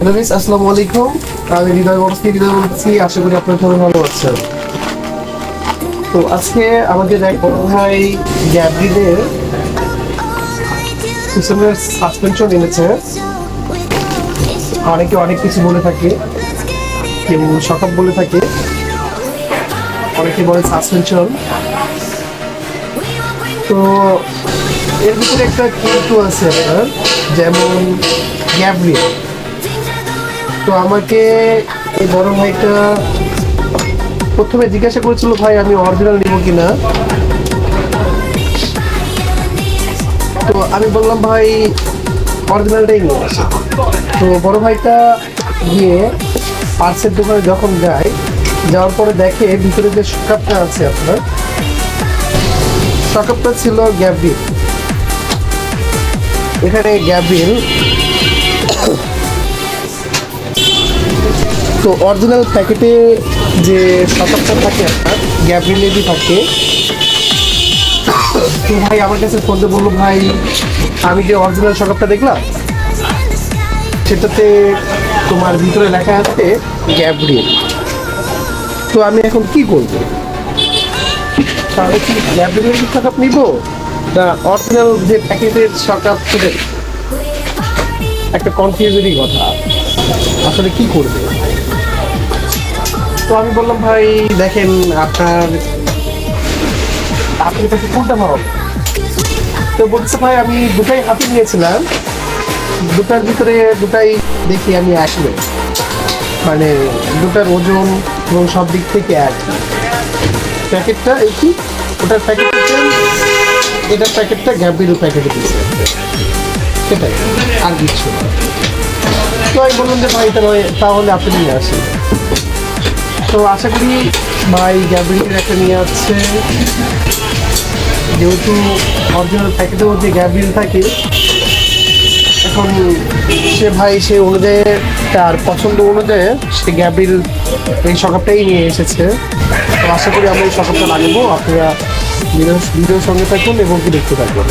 Hello guys, আসসালামু আলাইকুম। আমি হৃদয় বলছি। আশা করি আপনারা সবাই ভালো আছেন। তো আজকে আমাদের এক বড় ভাই গ্যাব্রিনের পিছনের সাসপেনশন এনেছে। অনেকে অনেক কিছু বলে থাকে, কেউ শকআপ বলে থাকে, অনেকে বলে সাসপেনশন। তো এর ভিতরে একটা কিন্তু আছে আপনার, যেমন গ্যাব্রিন। তো আমাকে এই বড় ভাইটা প্রথমে জিজ্ঞাসা করেছিল, ভাই আমি অরিজিনাল নিব কিনা। তো আমি বললাম ভাই অরিজিনালটাই নিয়ে আসে। তো বড় ভাইটা গিয়ে পার্সের দোকানে যখন যায়, যাওয়ার পরে দেখে ভিতরে যে শকআপটা আছে আপনার, শকআপটা ছিল গ্যাব্রিন। এখানে গ্যাব্রিন তো অরিজিনাল প্যাকেটে যে শকআপটা থাকে আপনার গ্যাব্রিনেরই থাকে। তো ভাই আমার কাছে ফোন দিয়ে বললো, ভাই আমি যে অরিজিনাল শকআপটা দেখলাম সেটাতে তোমার ভিতরে লেখা আছে গ্যাব্রিন। তো আমি এখন কি করবো? তাহলে কি গ্যাব্রিনের শকআপ নিব না অরিজিনাল যে প্যাকেটের শকআপ? সেটা একটা কনফিউজনই কথা, আসলে কি করবে? তো আমি বললাম, ভাই দেখেন আপনি কাছে কোনটা ভালো? তো বলছে, ভাই আমি দুটাই হাতে নিয়েছিলাম, দুটার ভিতরে দুটাই দেখি আমি আসবে, মানে দুটার ওজন এবং সব দিক থেকে এক। প্যাকেটটা এই কি, ওটার প্যাকেটটা এটার প্যাকেটটা গ্যাব্রিনের প্যাকেটে দিয়েছে, সেটাই আর কিছু না। তো আমি বললাম যে ভাই তাহলে আপনি নিয়ে আসেন। তো আশা করি ভাই গ্যাব্রিনের একটা নিয়ে আসছে, যেহেতু অরিজিনাল প্যাকেটের মধ্যে গ্যাব্রিন থাকে। এখন সে অনুযায়ী তার পছন্দ অনুযায়ী সে গ্যাব্রিন এই শকআপটাই নিয়ে এসেছে। তো আশা করি আমরা এই শকআপটা লাগাবো। আপনারা ভিডিওর সঙ্গে থাকুন এবং কি দেখতে থাকুন।